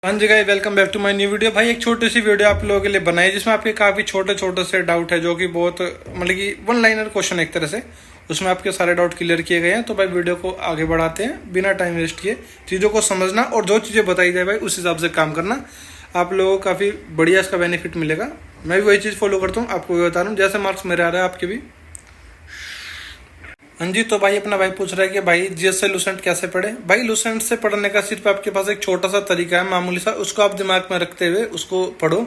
हाँ जी guys, welcome back to my new video. भाई एक छोटी सी वीडियो आप लोगों के लिए बनाई जिसमें आपके काफी छोटे छोटे से डाउट है जो कि बहुत मतलब कि वन लाइनर क्वेश्चन एक तरह से, उसमें आपके सारे डाउट क्लियर किए गए हैं। तो भाई वीडियो को आगे बढ़ाते हैं बिना टाइम वेस्ट किए। चीज़ों को समझना और जो चीज़ें बताई जाए भाई उस हिसाब से काम करना, आप लोगों को काफ़ी बढ़िया इसका बेनिफिट मिलेगा। मैं भी वही चीज़ फॉलो करता हूँ, आपको भी बता रहा हूँ। जैसे मार्क्स मेरे आ रहे हैं आपके भी। हाँ जी, तो भाई अपना भाई पूछ रहा है कि भाई जीएस से लूसेंट कैसे पढ़े। भाई लूसेंट से पढ़ने का सिर्फ आपके पास एक छोटा सा तरीका है, मामूली सा, उसको आप दिमाग में रखते हुए उसको पढ़ो।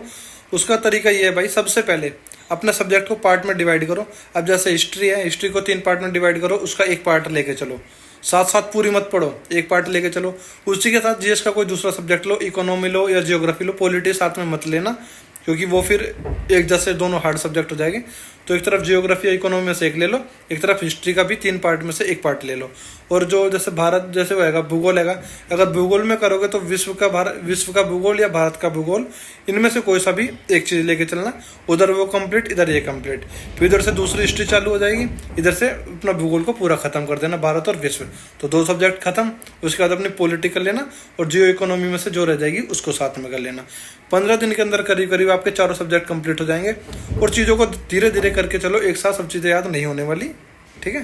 उसका तरीका ये है भाई, सबसे पहले अपने सब्जेक्ट को पार्ट में डिवाइड करो। अब जैसे हिस्ट्री है, हिस्ट्री को 3 पार्ट में डिवाइड करो, उसका एक पार्ट लेके चलो। साथ साथ पूरी मत पढ़ो, एक पार्ट लेके चलो। उसी के साथ जीएस का कोई दूसरा सब्जेक्ट लो, इकोनॉमी लो या जियोग्राफी लो, पॉलिटी साथ में मत लेना, क्योंकि वो फिर एक जैसे दोनों हार्ड सब्जेक्ट हो जाएंगे। तो एक तरफ जियोग्राफी या इकोनॉमी में से एक ले लो, एक तरफ हिस्ट्री का भी 3 पार्ट में से एक पार्ट ले लो। और जो जैसे भारत जैसे होएगा, भूगोल है, अगर भूगोल में करोगे तो विश्व का भूगोल या भारत का भूगोल, इनमें से कोई सा भी एक चीज लेके चलना। उधर वो कंप्लीट, इधर ये कंप्लीट, फिर इधर से दूसरी हिस्ट्री चालू हो जाएगी, इधर से अपना भूगोल को पूरा खत्म कर देना, भारत और विश्व। तो 2 सब्जेक्ट खत्म। उसके बाद अपनी पॉलिटिकल लेना और जियो इकोनॉमी में से जो रह जाएगी उसको साथ में कर लेना। 15 दिन के अंदर करीब करीब आपके चारों सब्जेक्ट कंप्लीट हो जाएंगे। और चीज़ों को धीरे धीरे करके चलो, एक साथ सब चीज़ें याद नहीं होने वाली, ठीक है।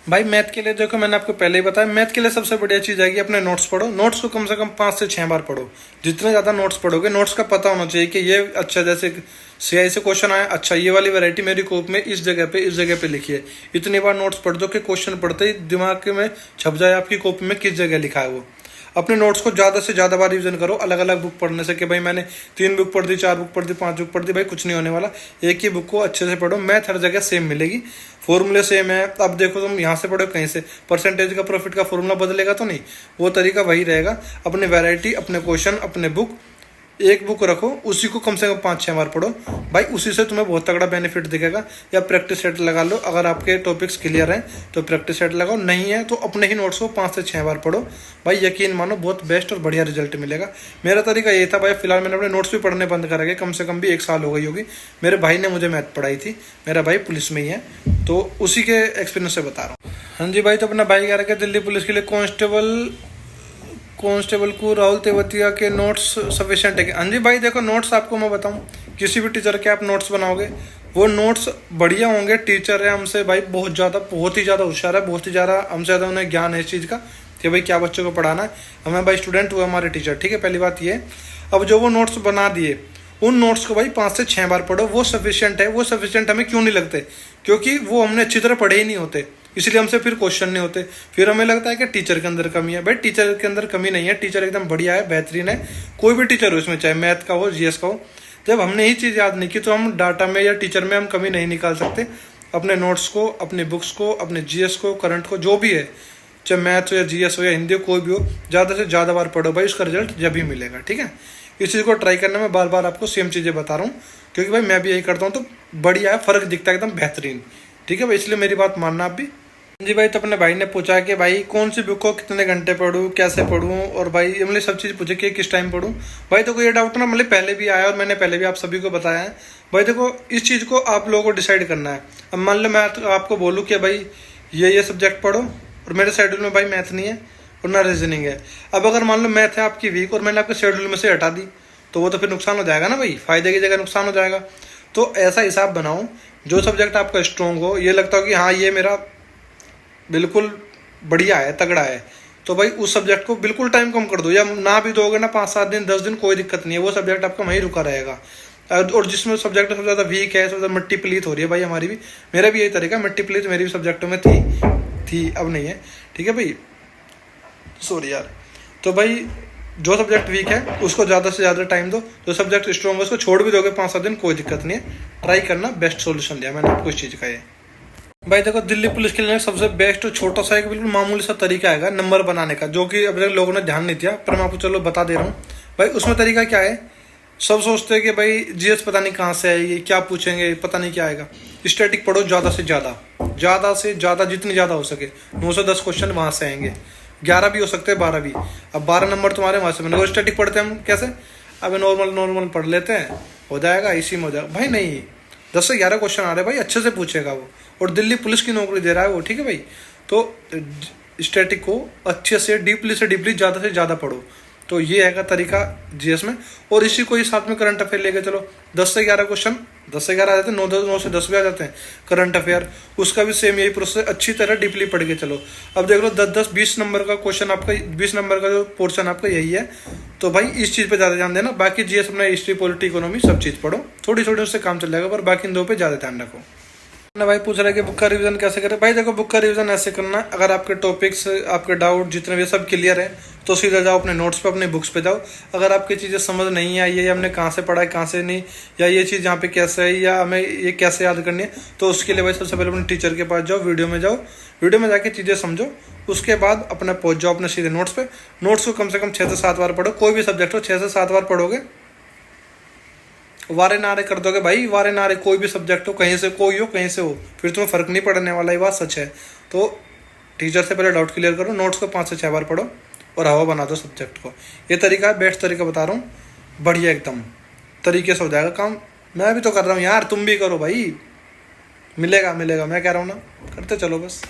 भाई मैथ के लिए देखो, मैंने आपको पहले ही बताया, मैथ के लिए सबसे बढ़िया चीज़ आएगी अपने नोट्स पढ़ो। नोट्स को कम से कम 5 से 6 बार पढ़ो। जितने ज़्यादा नोट्स पढ़ोगे, नोट्स का पता होना चाहिए कि ये अच्छा, जैसे सीआई से क्वेश्चन आया, अच्छा ये वाली वैरायटी मेरी कॉपी में इस जगह पे लिखी है। इतनी बार नोट्स पढ़ दो कि क्वेश्चन पढ़ते ही दिमाग में छप जाए आपकी कॉपी में किस जगह लिखा है वो। अपने नोट्स को ज़्यादा से ज़्यादा बार रिविजन करो, अलग अलग बुक पढ़ने से कि भाई मैंने 3 बुक पढ़ दी, 4 बुक पढ़ दी, 5 बुक पढ़ दी, भाई कुछ नहीं होने वाला। एक ही बुक को अच्छे से पढ़ो। मैथ हर जगह सेम मिलेगी, फॉर्मूले सेम है। अब देखो तुम यहाँ से पढ़ो कहीं से, परसेंटेज का प्रॉफिट का फॉर्मूला बदलेगा तो नहीं, वो तरीका वही रहेगा। अपने वैरायटी, अपने क्वेश्चन, अपने बुक, एक बुक रखो, उसी को कम से कम 5-6 बार पढ़ो भाई, उसी से तुम्हें बहुत तगड़ा बेनिफिट दिखेगा। या प्रैक्टिस सेट लगा लो, अगर आपके टॉपिक्स क्लियर हैं तो प्रैक्टिस सेट लगाओ, नहीं है तो अपने ही नोट्स को 5 से 6 बार पढ़ो। भाई यकीन मानो बहुत बेस्ट और बढ़िया रिजल्ट मिलेगा। मेरा तरीका ये था भाई। फिलहाल मैंने अपने नोट्स भी पढ़ने बंद कर रखे, कम से कम भी 1 साल हो गई होगी। मेरे भाई ने मुझे मैथ पढ़ाई थी, मेरा भाई पुलिस में ही है, तो उसी के एक्सपीरियंस से बता रहा हूँ। हाँ जी भाई, तो अपना भाई कह रहा है दिल्ली पुलिस के लिए कांस्टेबल को राहुल तेवतिया के नोट्स सफिशिएंट है। हाँ जी भाई, देखो नोट्स आपको मैं बताऊं, किसी भी टीचर के आप नोट्स बनाओगे, वो नोट्स बढ़िया होंगे। टीचर है हमसे भाई बहुत ही ज़्यादा होशियार है, बहुत ही ज़्यादा हमसे ज़्यादा उन्हें ज्ञान है इस चीज़ का कि भाई क्या बच्चों को पढ़ाना है। हमें भाई स्टूडेंट हुए हमारे टीचर, ठीक है, पहली बात ये। अब जो वो नोट्स बना दिए, उन नोट्स को भाई 5 से 6 बार पढ़ो, वो सफिशिएंट है। वो सफिशिएंट हमें क्यों नहीं लगते? क्योंकि वो हमने अच्छी तरह पढ़े ही नहीं होते, इसलिए हमसे फिर क्वेश्चन नहीं होते। फिर हमें लगता है कि टीचर के अंदर कमी है। भाई टीचर के अंदर कमी नहीं है, टीचर एकदम बढ़िया है, बेहतरीन है। कोई भी टीचर हो इसमें, चाहे मैथ का हो, जीएस का हो। जब हमने ही चीज़ याद नहीं की तो हम डाटा में या टीचर में हम कमी नहीं निकाल सकते। अपने नोट्स को, अपने बुक्स को, अपने जीएस को, करंट को, जो भी है, चाहे मैथ हो या जीएस हो या हिंदी हो, कोई भी हो, ज़्यादा से ज़्यादा बार पढ़ो भाई, उसका रिजल्ट जब भी मिलेगा, ठीक है। इस चीज़ को ट्राई करने में बार बार आपको सेम चीज़ें बता रहा हूँ, क्योंकि भाई मैं भी यही करता हूँ, तो बढ़िया है, फ़र्क दिखता है एकदम बेहतरीन, ठीक है भाई। इसलिए मेरी बात मानना आप भी। जी भाई, तो अपने भाई ने पूछा कि भाई कौन सी बुक को कितने घंटे पढूं, कैसे पढूं, और भाई ये मतलब सब चीज़ पूछे कि किस टाइम पढूं। भाई देखो ये डाउट ना मतलब पहले भी आया और मैंने पहले भी आप सभी को बताया है। भाई देखो इस चीज़ को आप लोगों को डिसाइड करना है। अब मान लो मैं तो आपको बोलूँ कि भाई ये सब्जेक्ट पढ़ो, और मेरे शेड्यूल में भाई मैथ नहीं है और ना रीजनिंग है। अब अगर मान लो मैथ है आपकी वीक और मैंने आपके शेड्यूल में से हटा दी, तो वो तो फिर नुकसान हो जाएगा ना भाई, फायदे की जगह नुकसान हो जाएगा। तो ऐसा हिसाब बनाओ जो सब्जेक्ट आपका स्ट्रॉन्ग हो, ये लगता हो कि हाँ ये मेरा बिल्कुल बढ़िया है, तगड़ा है, तो भाई उस सब्जेक्ट को बिल्कुल टाइम कम कर दो। या ना भी दोगे ना, 5-7 दिन, 10 दिन, कोई दिक्कत नहीं है, वो सब्जेक्ट आपका वहीं रुका रहेगा। और जिसमें सब्जेक्ट सबसे ज़्यादा वीक है, सबसे ज़्यादा मिट्टी पलीत हो रही है, भाई हमारी भी, मेरा भी यही तरीका, मिट्टी पलीत मेरी भी सब्जेक्टों में थी, अब नहीं है, ठीक है भाई, सॉरी यार। तो भाई जो सब्जेक्ट वीक है उसको ज़्यादा से ज़्यादा टाइम दो, जो सब्जेक्ट स्ट्रॉन्ग है उसको छोड़ भी दोगे 5-7 दिन, कोई दिक्कत नहीं है। ट्राई करना, बेस्ट सोल्यूशन दिया मैंने आपको इस चीज़ का। ये भाई देखो दिल्ली पुलिस के लिए सबसे बेस्ट छोटा सा एक बिल्कुल मामूली सा तरीका है नंबर बनाने का, जो कि अभी तक लोगों ने ध्यान नहीं दिया, पर मैं आपको चलो बता दे रहा हूँ। भाई उसमें तरीका क्या है, सब सोचते हैं कि भाई जीएस पता नहीं कहाँ से आएगी, क्या पूछेंगे, पता नहीं क्या आएगा। स्टैटिक पढ़ो ज़्यादा से ज़्यादा, जितनी ज़्यादा हो सके। 9 से 10 क्वेश्चन वहाँ से आएंगे, 11 भी हो सकते हैं, 12 भी। अब 12 नंबर तुम्हारे वहाँ से बनेगा। स्टैटिक पढ़ते हैं हम कैसे, अब नॉर्मल पढ़ लेते हैं, हो जाएगा, इसी में हो जाएगा। भाई नहीं, 10 से 11 क्वेश्चन आ रहे हैं भाई, अच्छे से पूछेगा वो, और दिल्ली पुलिस की नौकरी दे रहा है वो, ठीक है भाई। तो स्टैटिक को अच्छे से डीपली ज़्यादा पढ़ो, तो ये है का तरीका जीएस में। और इसी को ही साथ में करंट अफेयर लेके चलो, 10 से 11 क्वेश्चन, 10 से 11 आ जाते हैं, 9 से 10 भी आ जाते हैं करंट अफेयर। उसका भी सेम यही प्रोसेस, अच्छी तरह डीपली पढ़ के चलो। अब देख लो 10-10 20 नंबर का क्वेश्चन आपका, 20 नंबर का जो पोर्शन आपका यही है। तो भाई इस चीज़ पे ज़्यादा ध्यान देना। बाकी जीएस अपना हिस्ट्री, पॉलिटी, इकोनॉमी सब चीज़ पढ़ो, थोड़ी थोड़ी उससे काम चल जाएगा, पर बाकी इन दो पे ज़्यादा ध्यान रखो ना। भाई पूछ रहा है कि बुक का रिवीजन कैसे करें। भाई देखो, बुक का रिवीजन ऐसे करना, अगर आपके टॉपिक्स, आपके डाउट जितने भी सब क्लियर है तो सीधा जाओ अपने नोट्स पे, अपने बुक्स पे जाओ। अगर आपकी चीज़ें समझ नहीं आई है, या हमने कहाँ से पढ़ा है कहाँ से नहीं, या ये चीज़ यहाँ पे कैसे है, या हमें ये कैसे याद करनी है, तो उसके लिए भाई सबसे पहले अपने टीचर के पास जाओ, वीडियो में जाओ, वीडियो में जाके चीज़ें समझो। उसके बाद अपना पहुँच जाओ अपने सीधे नोट्स पे। नोट्स को कम से कम 6 से 7 बार पढ़ो। कोई भी सब्जेक्ट हो 6 से 7 बार पढ़ोगे, वारे नारे कर दोगे भाई, वारे नारे, कोई भी सब्जेक्ट हो, कहीं से कोई हो कहीं से हो, फिर तुम्हें फर्क नहीं पड़ने वाला। ये बात सच है। तो टीचर से पहले डाउट क्लियर करो, नोट्स को 5 से 6 बार पढ़ो और हवा बना दो सब्जेक्ट को। ये तरीका है, बेस्ट तरीका बता रहा हूँ, बढ़िया एकदम तरीके से हो जाएगा काम। मैं भी तो कर रहा हूँ यार, तुम भी करो भाई, मिलेगा मिलेगा, मैं कह रहा हूँ ना, करते चलो बस।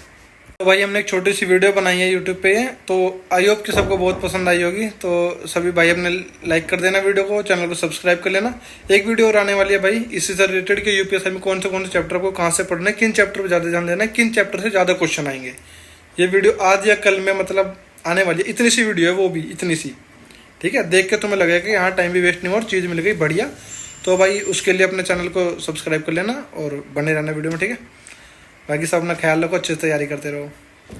तो भाई हमने एक छोटी सी वीडियो बनाई है यूट्यूब पे, तो आई होप कि सबको बहुत पसंद आई होगी। तो सभी भाई अपने लाइक कर देना वीडियो को, चैनल को सब्सक्राइब कर लेना। एक वीडियो और आने वाली है भाई इसी से रिलेटेड कि यूपीएससी में कौन से चैप्टर को कहाँ से पढ़ना है, किन चैप्टर पर ज़्यादा ध्यान देना है, किन चैप्टर से ज़्यादा क्वेश्चन आएंगे। ये वीडियो आज या कल में मतलब आने वाली है। इतनी सी वीडियो है, वो भी इतनी सी, ठीक है। देख के तुम्हें लगेगा कि यहाँ टाइम भी वेस्ट नहीं हुआ और चीज़ मिल गई बढ़िया। तो भाई उसके लिए अपने चैनल को सब्सक्राइब कर लेना और बने रहना वीडियो में, ठीक है। बाकी सब अपना ख्याल रखो, अच्छे से तैयारी करते रहो।